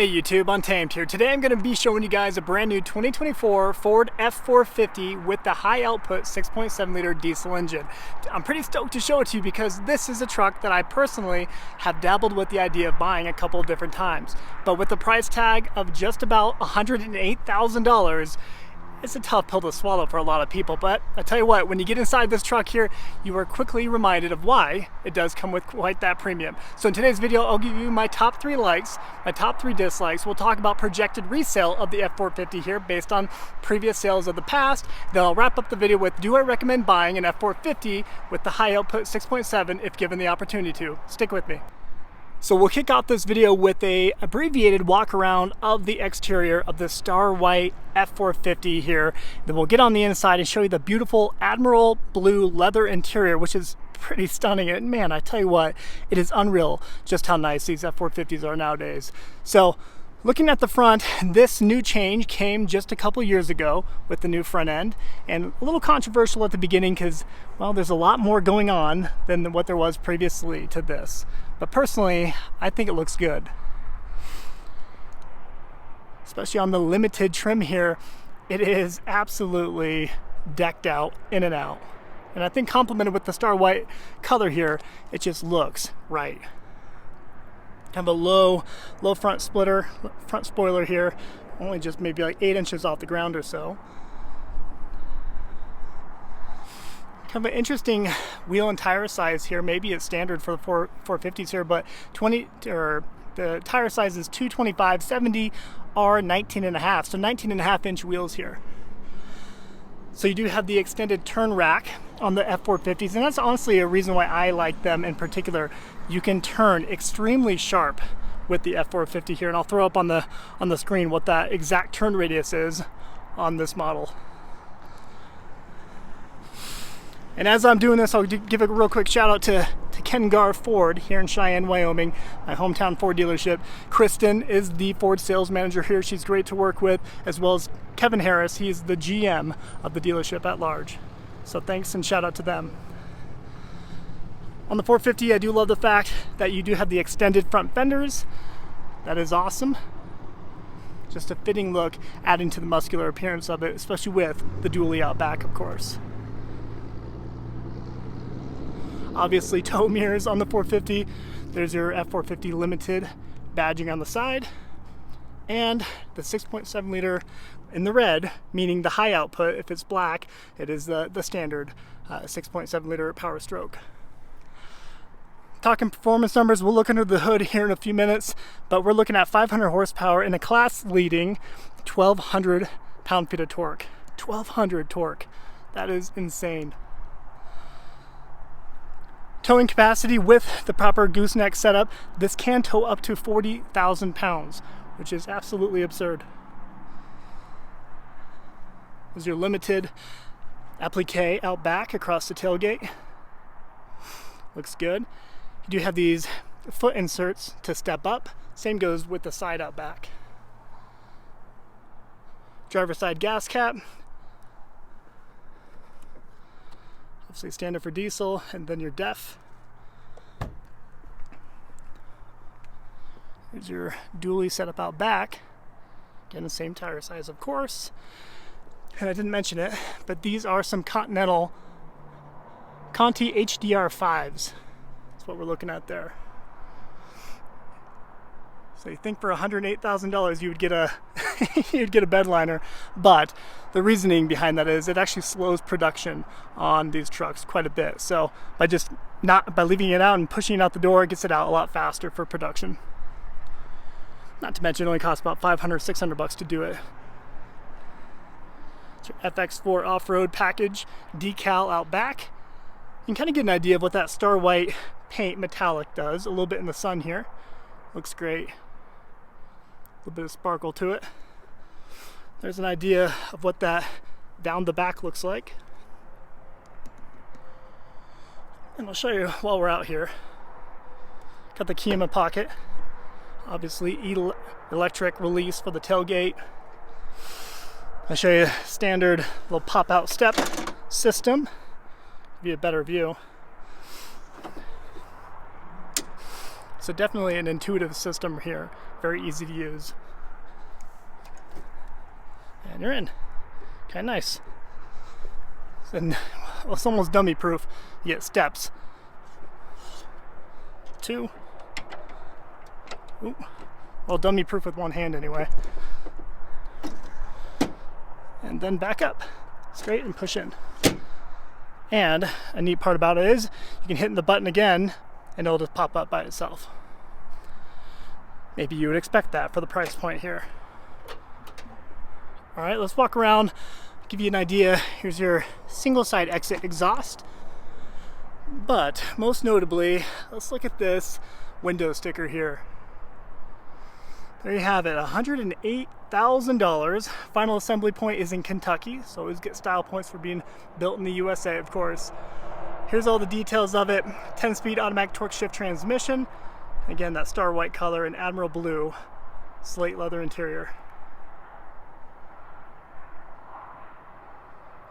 Hey YouTube, Untamed here. Today I'm going to be showing you guys a brand new 2024 Ford F450 with the high output 6.7 liter diesel engine. I'm pretty stoked to show it to you because this is a truck that I personally have dabbled with the idea of buying a couple of different times. But with the price tag of just about $108,000, it's a tough pill to swallow for a lot of people, but I tell you what, when you get inside this truck here, you are quickly reminded of why it does come with quite that premium. So in today's video, I'll give you my top 3 likes, my top 3 dislikes. We'll talk about projected resale of the F450 here based on previous sales of the past. Then I'll wrap up the video with, do I recommend buying an F450 with the high output 6.7 if given the opportunity to? Stick with me. So we'll kick off this video with a abbreviated walk around of the exterior of the Star White F450 here. Then we'll get on the inside and show you the beautiful Admiral Blue leather interior, which is pretty stunning. And man, I tell you what, it is unreal just how nice these F450s are nowadays. So looking at the front, this new change came just a couple years ago with the new front end, and a little controversial at the beginning because, well, there's a lot more going on than what there was previously to this. But personally, I think it looks good. Especially on the limited trim here, it is absolutely decked out in and out. And I think complemented with the Star White color here, it just looks right. Kind of a low front spoiler here, only just maybe like 8 inches off the ground or so. Kind of an interesting wheel and tire size here. Maybe it's standard for the 450s here, but the tire size is 225/70 R 19.5, so 19.5 inch wheels here. So you do have the extended turn rack on the F450s, and that's honestly a reason why I like them in particular. You can turn extremely sharp with the F450 here, and I'll throw up on the screen what that exact turn radius is on this model. And as I'm doing this, I'll give a real quick shout out to Ken Garff Ford here in Cheyenne, Wyoming, my hometown Ford dealership. Kristen is the Ford sales manager here. She's great to work with, as well as Kevin Harris. He's the GM of the dealership at large. So thanks and shout out to them. On the 450, I do love the fact that you do have the extended front fenders. That is awesome. Just a fitting look, adding to the muscular appearance of it, especially with the dually out back, of course. Obviously, tow mirrors on the 450. There's your F450 Limited badging on the side. And the 6.7 liter in the red, meaning the high output. If it's black, it is the standard 6.7 liter Power Stroke. Talking performance numbers, we'll look under the hood here in a few minutes, but we're looking at 500 horsepower and a class-leading 1,200 pound-feet of torque. 1,200 torque. That is insane. Towing capacity with the proper gooseneck setup, this can tow up to 40,000 pounds, which is absolutely absurd. There's your limited applique out back across the tailgate. Looks good. You do have these foot inserts to step up. Same goes with the side out back. Driver side gas cap. Obviously standard for diesel, and then your DEF. Here's your dually setup out back. Again, the same tire size, of course. And I didn't mention it, but these are some Conti HDR5s. That's what we're looking at there. So you think for $108,000 you would get a you'd get a bed liner, but the reasoning behind that is it actually slows production on these trucks quite a bit. So by leaving it out and pushing it out the door, it gets it out a lot faster for production. Not to mention it only costs about $500-600 to do it. It's your FX4 off-road package decal out back. You can kind of get an idea of what that Star White paint metallic does a little bit in the sun here. Looks great. A little bit of sparkle to it. There's an idea of what that down the back looks like. And I'll show you while we're out here. Got the key in my pocket. Obviously electric release for the tailgate. I'll show you standard little pop-out step system. Give you a better view. So definitely an intuitive system here, very easy to use. And you're in. Okay, nice. And well, it's almost dummy proof. You get steps. 2. Ooh. Well, dummy proof with one hand anyway. And then back up, straight, and push in. And a neat part about it is you can hit the button again and it'll just pop up by itself. Maybe you would expect that for the price point here. All right, let's walk around, give you an idea. Here's your single side exit exhaust. But most notably, let's look at this window sticker here. There you have it, $108,000. Final assembly point is in Kentucky, so always get style points for being built in the USA, of course. Here's all the details of it. 10-speed automatic torque shift transmission. Again, that star white color and Admiral blue slate leather interior.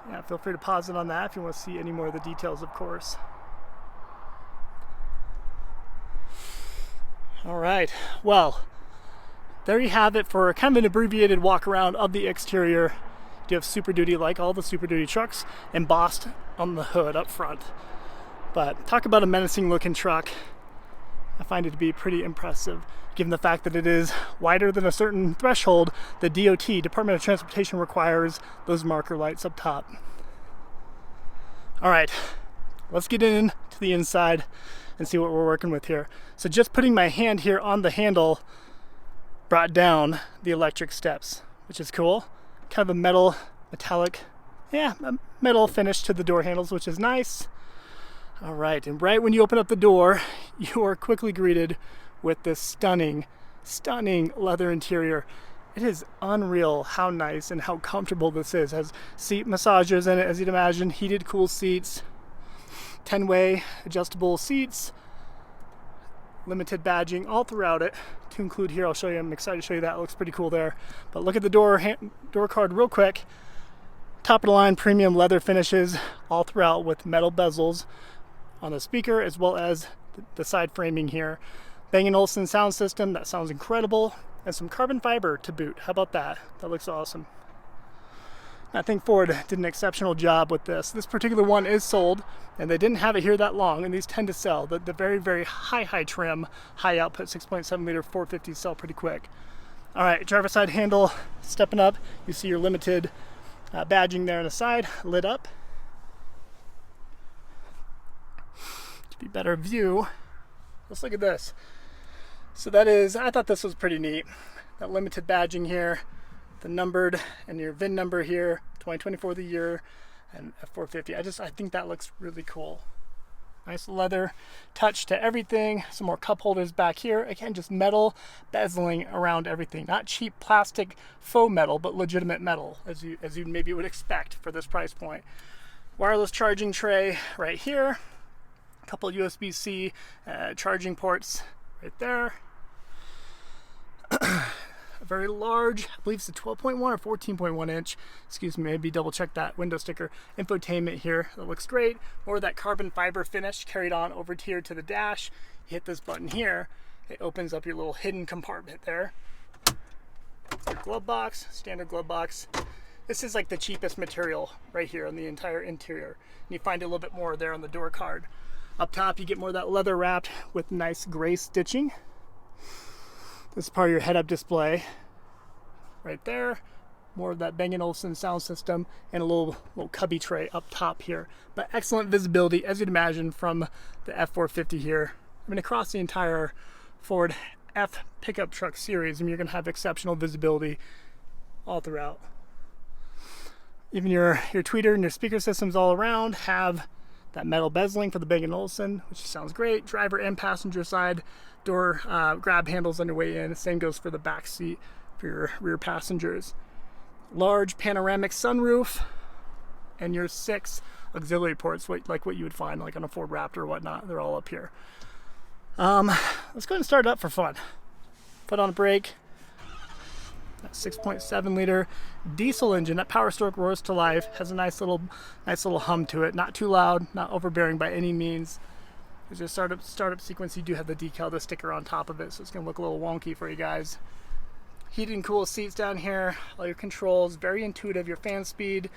Yeah, feel free to pause it on that if you want to see any more of the details, of course. All right, well, there you have it for kind of an abbreviated walk around of the exterior. You do have Super Duty, like all the Super Duty trucks, embossed on the hood up front. But talk about a menacing looking truck. I find it to be pretty impressive, given the fact that it is wider than a certain threshold the DOT, Department of Transportation, requires those marker lights up top. All right, let's get in to the inside and see what we're working with here. So just putting my hand here on the handle brought down the electric steps, which is cool. Kind of a metal, metallic, a metal finish to the door handles, which is nice. All right, and right when you open up the door, you are quickly greeted with this stunning, stunning leather interior. It is unreal how nice and how comfortable this is. It has seat massagers in it, as you'd imagine, heated, cool seats, 10-way adjustable seats, limited badging all throughout it. To include here, I'll show you. I'm excited to show you that. It looks pretty cool there. But look at the door card real quick. Top of the line premium leather finishes all throughout with metal bezels on the speaker as well as the side framing here. Bang & Olufsen sound system, that sounds incredible, and some carbon fiber to boot. How about that? That looks awesome. I think Ford did an exceptional job with this. This particular one is sold, and they didn't have it here that long, and these tend to sell. The very, very high trim, high output 6.7 liter 450s sell pretty quick. All right, driver side handle stepping up. You see your limited badging there on the side, lit up. To be better view, let's look at this. So that is, I thought this was pretty neat. That limited badging here, the numbered and your VIN number here, 2024 the year, and F450. I think that looks really cool. Nice leather touch to everything. Some more cup holders back here. Again, just metal bezeling around everything. Not cheap plastic faux metal, but legitimate metal, as you maybe would expect for this price point. Wireless charging tray right here. A couple USB-C charging ports right there. A very large, I believe it's a 12.1 or 14.1 inch, excuse me, maybe double check that window sticker, infotainment here. That looks great. More of that carbon fiber finish carried on over here to the dash. You hit this button here, it opens up your little hidden compartment there. Your glove box, standard glove box. This is like the cheapest material right here on the entire interior. And you find a little bit more there on the door card. Up top, you get more of that leather wrapped with nice gray stitching. This is part of your head-up display right there. More of that Bang & Olufsen sound system and a little cubby tray up top here. But excellent visibility, as you'd imagine, from the F450 here. I mean, across the entire Ford F pickup truck series, I mean, you're going to have exceptional visibility all throughout. Even your tweeter and your speaker systems all around have that metal bezeling for the Bang & Olufsen, which sounds great. Driver and passenger side door grab handles on your way in. Same goes for the back seat for your rear passengers. Large panoramic sunroof and your 6 auxiliary ports, like what you would find like on a Ford Raptor or whatnot. They're all up here. Let's go ahead and start it up for fun. Put on a brake. That 6.7 liter diesel engine, that powerstroke roars to life, has a nice little hum to it. Not too loud, not overbearing by any means. There's a startup sequence. You do have the decal, the sticker on top of it, so it's going to look a little wonky for you guys. Heated and cool seats down here, all your controls, very intuitive. Your fan speed,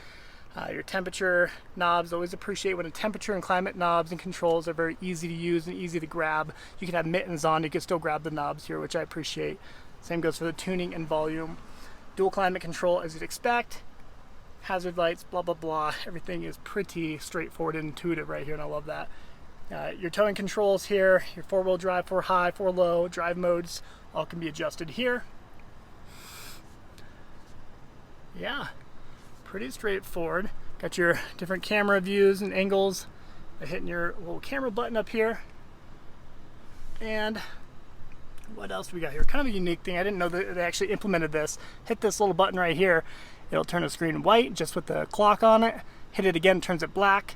your temperature knobs. Always appreciate when a temperature and climate knobs and controls are very easy to use and easy to grab. You can have mittens on, you can still grab the knobs here, which I appreciate. Same goes for the tuning and volume. Dual climate control as you'd expect. Hazard lights, blah blah blah. Everything is pretty straightforward and intuitive right here, and I love that. Your towing controls here, your 4-wheel drive, 4 high, 4 low, drive modes, all can be adjusted here. Yeah, pretty straightforward. Got your different camera views and angles by hitting your little camera button up here. And what else we got here? Kind of a unique thing. I didn't know that they actually implemented this. Hit this little button right here. It'll turn the screen white just with the clock on it. Hit it again, turns it black.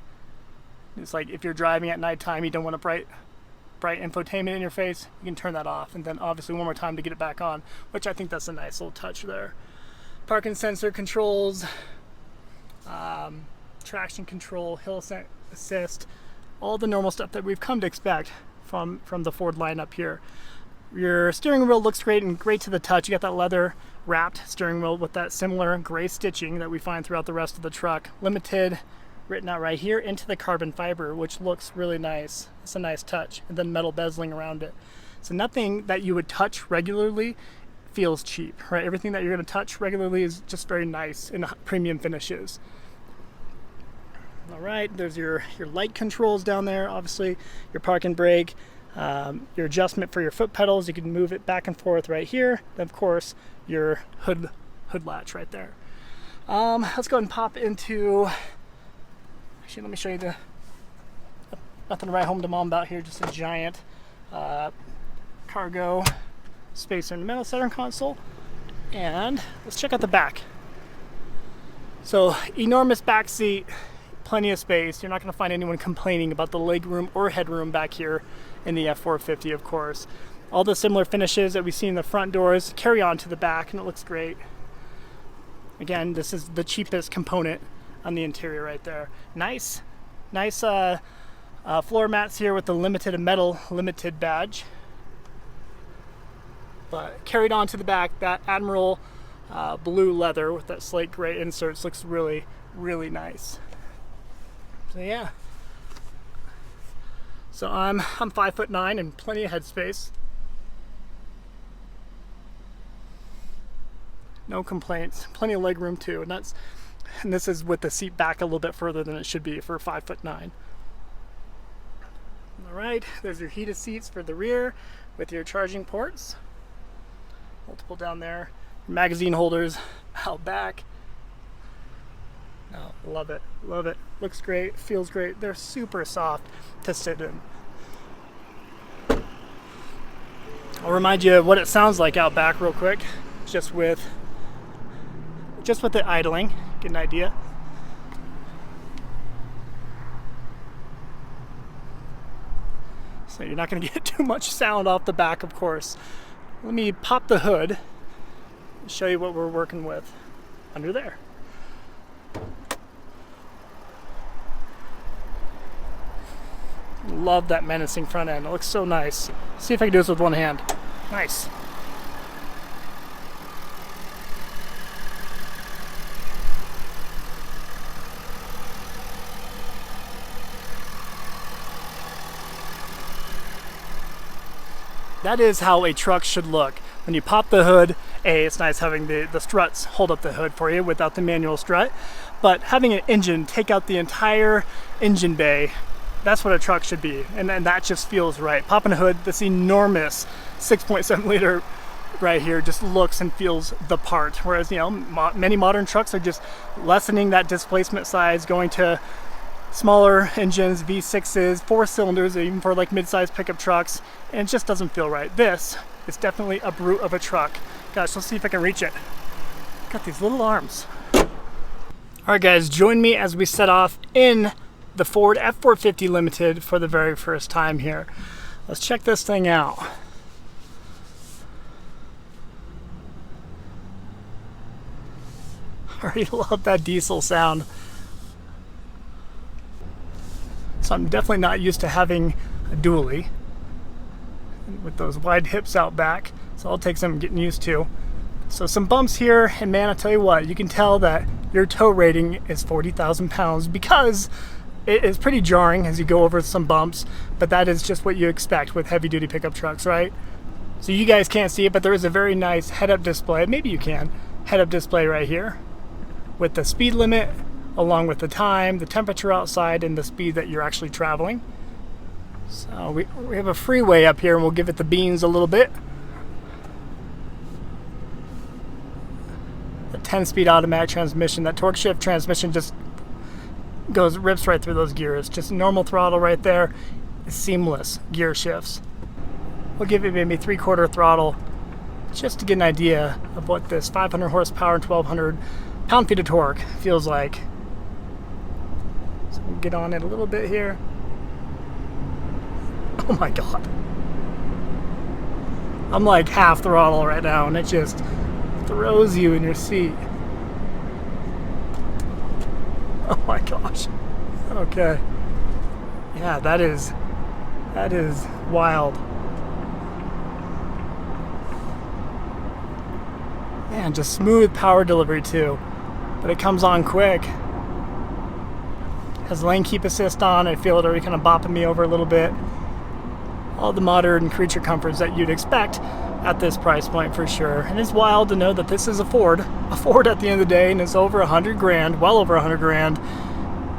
It's like if you're driving at nighttime, you don't want a bright infotainment in your face, you can turn that off. And then obviously one more time to get it back on, which I think that's a nice little touch there. Parking sensor controls, traction control, hill assist, all the normal stuff that we've come to expect from the Ford lineup here. Your steering wheel looks great and great to the touch. You got that leather wrapped steering wheel with that similar gray stitching that we find throughout the rest of the truck. Limited written out right here into the carbon fiber, which looks really nice. It's a nice touch. And then metal bezeling around it. So nothing that you would touch regularly feels cheap, right? Everything that you're going to touch regularly is just very nice in premium finishes. All right, there's your light controls down there, obviously your park and brake, your adjustment for your foot pedals. You can move it back and forth right here. Then of course your hood latch right there. Let's go ahead and pop into, actually let me show you nothing to write home to mom about here, just a giant cargo spacer in the middle, center console. And let's check out the back. So enormous back seat, plenty of space. You're not going to find anyone complaining about the leg room or headroom back here in the F450, of course. All the similar finishes that we see in the front doors carry on to the back, and it looks great. Again, this is the cheapest component on the interior right there. Nice floor mats here with the limited metal limited badge. But carried on to the back, that Admiral blue leather with that slate gray inserts looks really, really nice. So yeah. So I'm 5'9" and plenty of headspace. No complaints. Plenty of leg room too, and this is with the seat back a little bit further than it should be for 5'9". All right, there's your heated seats for the rear with your charging ports. Multiple down there. Magazine holders out back. Oh, love it, love it. Looks great, feels great. They're super soft to sit in. I'll remind you of what it sounds like out back real quick, just with the idling, get an idea. So you're not going to get too much sound off the back, of course. Let me pop the hood and show you what we're working with under there. Love that menacing front end. It looks so nice. See if I can do this with one hand. Nice. That is how a truck should look. When you pop the hood, it's nice having the struts hold up the hood for you without the manual strut, but having an engine take out the entire engine bay, that's what a truck should be, and that just feels right. Popping a hood, this enormous 6.7 liter right here just looks and feels the part, whereas many modern trucks are just lessening that displacement size, going to smaller engines, V6s, 4 cylinders, even for like mid-sized pickup trucks, and it just doesn't feel right. This is definitely a brute of a truck. Gosh, let's see if I can reach it. Got these little arms. All right guys, join me as we set off in the Ford F450 Limited for the very first time here. Let's check this thing out. I already love that diesel sound. So I'm definitely not used to having a dually with those wide hips out back. So it'll take some getting used to. So some bumps here, and man, I tell you what, you can tell that your tow rating is 40,000 pounds because it is pretty jarring as you go over some bumps, but that is just what you expect with heavy duty pickup trucks, right? So you guys can't see it, but there is a very nice head-up display, maybe you can, head-up display right here with the speed limit, along with the time, the temperature outside, and the speed that you're actually traveling. So we have a freeway up here, and we'll give it the beans a little bit. The 10-speed automatic transmission, that torque shift transmission just rips right through those gears. Just normal throttle right there. Seamless gear shifts. We'll give it maybe 3/4 throttle just to get an idea of what this 500 horsepower and 1,200 pound-feet of torque feels like. So we'll get on it a little bit here. Oh my God. I'm like half throttle right now, and it just throws you in your seat. Oh my gosh. Okay. Yeah, that is wild. Man, just smooth power delivery too. But it comes on quick. Has lane keep assist on. I feel it already kind of bopping me over a little bit. All the modern creature comforts that you'd expect at this price point for sure. And it's wild to know that this is a Ford at the end of the day, and it's over 100 grand, well over 100 grand.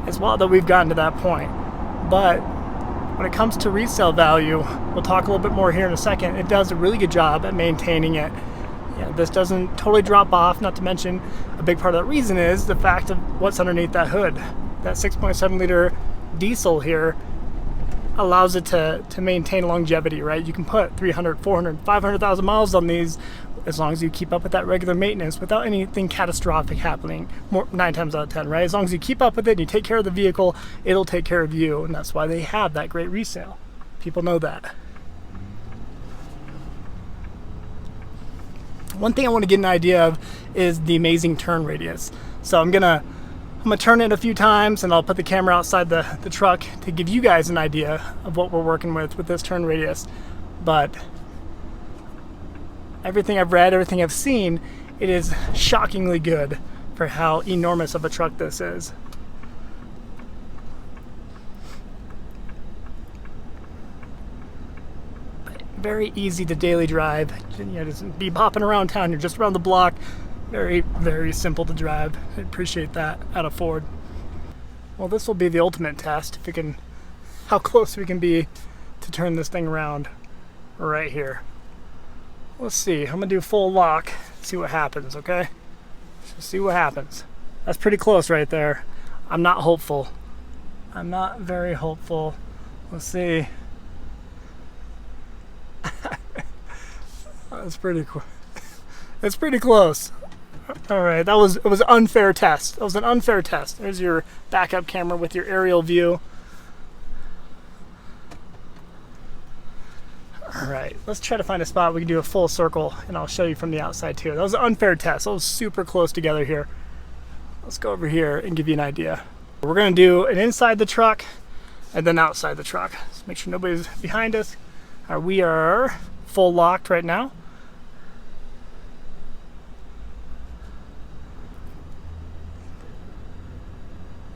It's wild that we've gotten to that point. But when it comes to resale value, we'll talk a little bit more here in a second. It does a really good job at maintaining it. Yeah, this doesn't totally drop off, not to mention a big part of that reason is the fact of what's underneath that hood. That 6.7 liter diesel here allows it to maintain longevity, right? You can put 300, 400, 500,000 miles on these as long as you keep up with that regular maintenance without anything catastrophic happening 9 times out of 10, right? As long as you keep up with it and you take care of the vehicle, it'll take care of you, and that's why they have that great resale. People know that. One thing I want to get an idea of is the amazing turn radius. So I'm gonna turn it a few times, and I'll put the camera outside the truck to give you guys an idea of what we're working with this turn radius. But everything I've read, everything I've seen, it is shockingly good for how enormous of a truck this is. Very easy to daily drive. You know, just be bopping around town. You're just around the block. Very, very simple to drive. I appreciate that out of Ford. Well, this will be the ultimate test. If we can, how close we can be to turn this thing around right here. Let's see. I'm gonna do full lock. See what happens. Okay. So see what happens. That's pretty close right there. I'm not hopeful. I'm not very hopeful. Let's see. That's pretty cool. It's pretty close. All right, it was an unfair test. It was an unfair test. There's your backup camera with your aerial view. All right, let's try to find a spot we can do a full circle, and I'll show you from the outside too. That was an unfair test. That was super close together here. Let's go over here and give you an idea. We're gonna do an inside the truck and then outside the truck. Let's make sure nobody's behind us. We are full locked right now.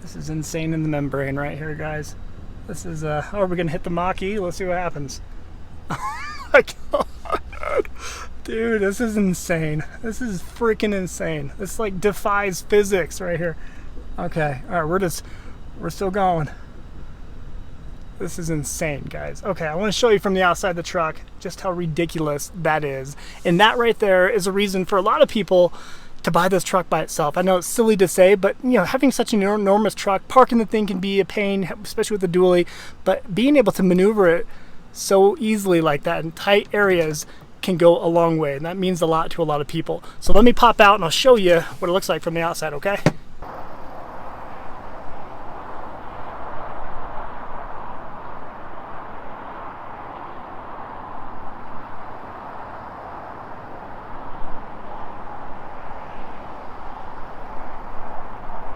This is insane in the membrane right here, guys. This is, oh, we're gonna hit the Mach-E. Let's see what happens. Oh my God. Dude, this is insane. This is freaking insane. This like defies physics right here. Okay, all right, we're still going. This is insane, guys. Okay, I want to show you from the outside of the truck just how ridiculous that is. And that right there is a reason for a lot of people to buy this truck by itself. I know it's silly to say, but you know, having such an enormous truck, parking the thing can be a pain, especially with the dually, but being able to maneuver it so easily like that in tight areas can go a long way, and that means a lot to a lot of people. So let me pop out and I'll show you what it looks like from the outside, okay?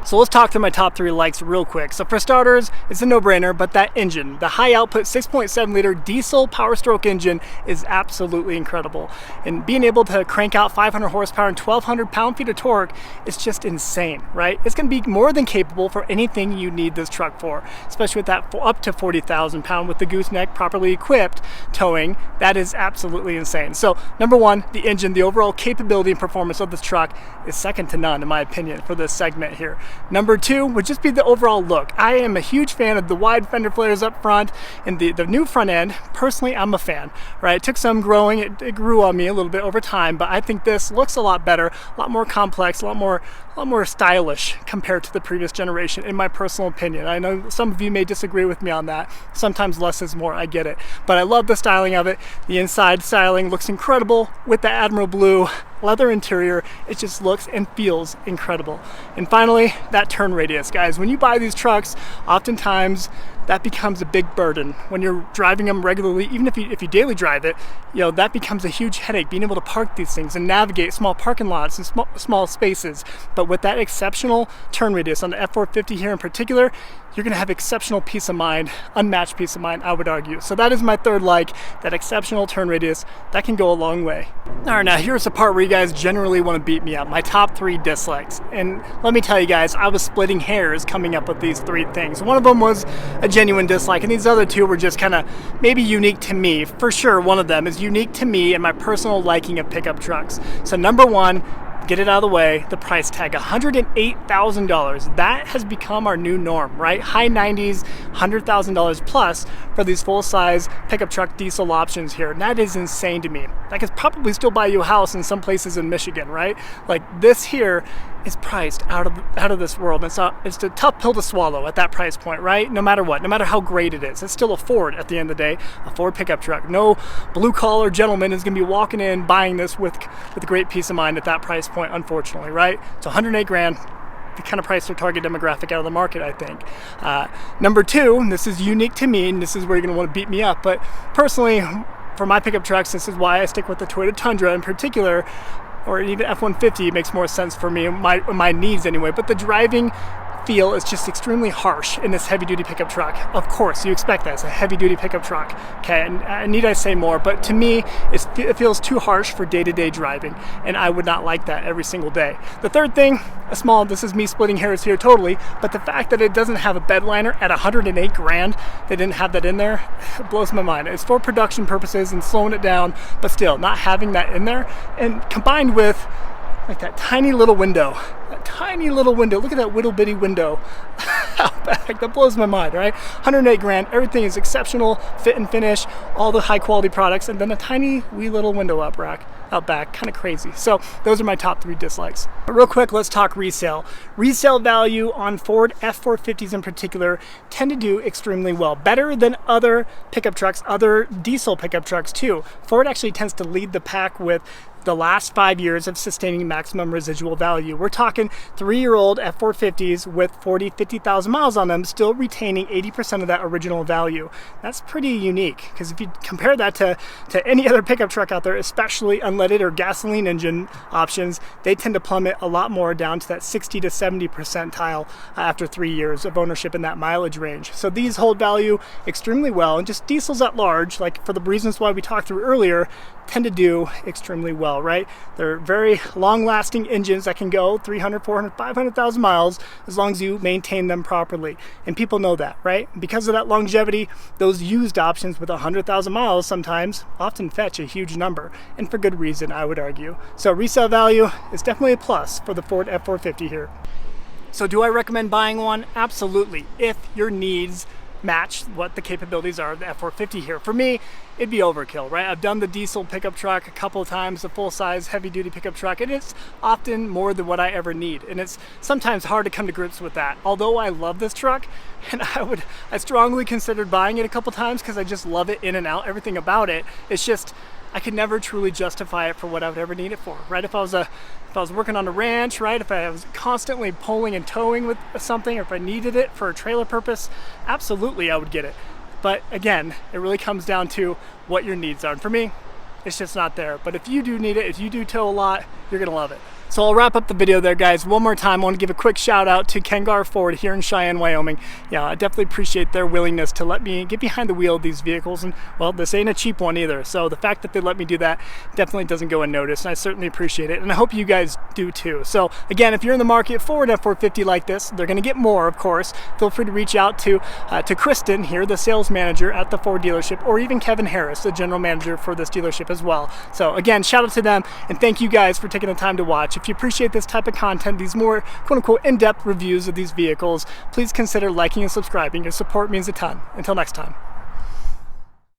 So let's talk through my top 3 likes real quick. So for starters, it's a no-brainer, but that engine, the high output 6.7 liter diesel power stroke engine is absolutely incredible. And being able to crank out 500 horsepower and 1,200 pound-feet of torque is just insane, right? It's gonna be more than capable for anything you need this truck for, especially with that up to 40,000 pound with the gooseneck properly equipped towing. That is absolutely insane. So number one, the engine, the overall capability and performance of this truck is second to none, in my opinion, for this segment here. Number two would just be the overall look. I am a huge fan of the wide fender flares up front and the new front end. Personally, I'm a fan, right? It took some growing, it grew on me a little bit over time, but I think this looks a lot better, a lot more complex, a lot more stylish compared to the previous generation, in my personal opinion. I know some of you may disagree with me on that. Sometimes less is more, I get it. But I love the styling of it. The inside styling looks incredible with the Admiral Blue leather interior. It just looks and feels incredible. And finally, that turn radius, guys. When you buy these trucks, oftentimes that becomes a big burden when you're driving them regularly. Even if you daily drive it, you know, that becomes a huge headache, being able to park these things and navigate small parking lots and small spaces. But with that exceptional turn radius on the F450 here in particular, you're gonna have exceptional peace of mind, unmatched peace of mind, I would argue. So that is my third like, that exceptional turn radius. That can go a long way. All right, now here's the part where you guys generally wanna beat me up, my top 3 dislikes. And let me tell you guys, I was splitting hairs coming up with these 3 things. One of them was a genuine dislike, and these other 2 were just kind of maybe unique to me. For sure, one of them is unique to me and my personal liking of pickup trucks. So number 1, get it out of the way, the price tag, $108,000. That has become our new norm, right? High 90s, $100,000 plus for these full-size pickup truck diesel options here. And that is insane to me. That could probably still buy you a house in some places in Michigan, right? Like this here is priced out of this world. It's a tough pill to swallow at that price point, right? No matter what, no matter how great it is, it's still a Ford at the end of the day, a Ford pickup truck. No blue-collar gentleman is gonna be walking in buying this with great peace of mind at that price point, unfortunately, right? It's 108 grand, the kind of price their target demographic out of the market, I think. Number 2, and this is unique to me, and this is where you're gonna wanna beat me up, but personally, for my pickup trucks, this is why I stick with the Toyota Tundra in particular, or even F-150 makes more sense for me, my needs anyway, but the driving feel is just extremely harsh in this heavy-duty pickup truck. Of course, you expect that. It's a heavy-duty pickup truck, okay? And need I say more, but to me, it feels too harsh for day-to-day driving, and I would not like that every single day. The third thing, this is me splitting hairs here totally, but the fact that it doesn't have a bed liner at 108 grand, they didn't have that in there, it blows my mind. It's for production purposes and slowing it down, but still, not having that in there, and combined with like that tiny little window. Look at that little bitty window out back. That blows my mind, right? 108 grand. Everything is exceptional, fit and finish, all the high quality products, and then a tiny wee little window out back. Kind of crazy. So those are my top 3 dislikes. But real quick, let's talk resale. Resale value on Ford F450s in particular tend to do extremely well. Better than other pickup trucks, other diesel pickup trucks too. Ford actually tends to lead the pack with the last 5 years of sustaining maximum residual value. We're talking 3-year-old F450s with 50,000 miles on them, still retaining 80% of that original value. That's pretty unique, because if you compare that to any other pickup truck out there, especially unleaded or gasoline engine options, they tend to plummet a lot more down to that 60 to 70 percentile after 3 years of ownership in that mileage range. So these hold value extremely well, and just diesels at large, like for the reasons why we talked through earlier, tend to do extremely well, right? They're very long-lasting engines that can go 300, 400, 500,000 miles as long as you maintain them properly. And people know that, right? Because of that longevity, those used options with 100,000 miles sometimes often fetch a huge number, and for good reason, I would argue. So resale value is definitely a plus for the Ford F450 here. So do I recommend buying one? Absolutely, if your needs match what the capabilities are of the F450 here. For me, it'd be overkill, right? I've done the diesel pickup truck a couple of times, the full-size heavy-duty pickup truck, and it's often more than what I ever need, and it's sometimes hard to come to grips with that. Although I love this truck, and I strongly considered buying it a couple times because I just love it in and out, everything about it. It's just, I could never truly justify it for what I would ever need it for, right? If I was working on a ranch, right? If I was constantly pulling and towing with something, or if I needed it for a trailer purpose, absolutely I would get it. But again, it really comes down to what your needs are. And for me, it's just not there. But if you do need it, if you do tow a lot, you're gonna love it. So I'll wrap up the video there, guys. One more time, I want to give a quick shout out to Ken Garff Ford here in Cheyenne, Wyoming. Yeah, I definitely appreciate their willingness to let me get behind the wheel of these vehicles. And well, this ain't a cheap one either. So the fact that they let me do that definitely doesn't go unnoticed. And I certainly appreciate it. And I hope you guys do too. So again, if you're in the market for an F450 like this, they're going to get more, of course. Feel free to reach out to Kristen here, the sales manager at the Ford dealership, or even Kevin Harris, the general manager for this dealership as well. So again, shout out to them, and thank you guys for taking the time to watch. If you appreciate this type of content, these more quote-unquote in-depth reviews of these vehicles, please consider liking and subscribing. Your support means a ton. Until next time.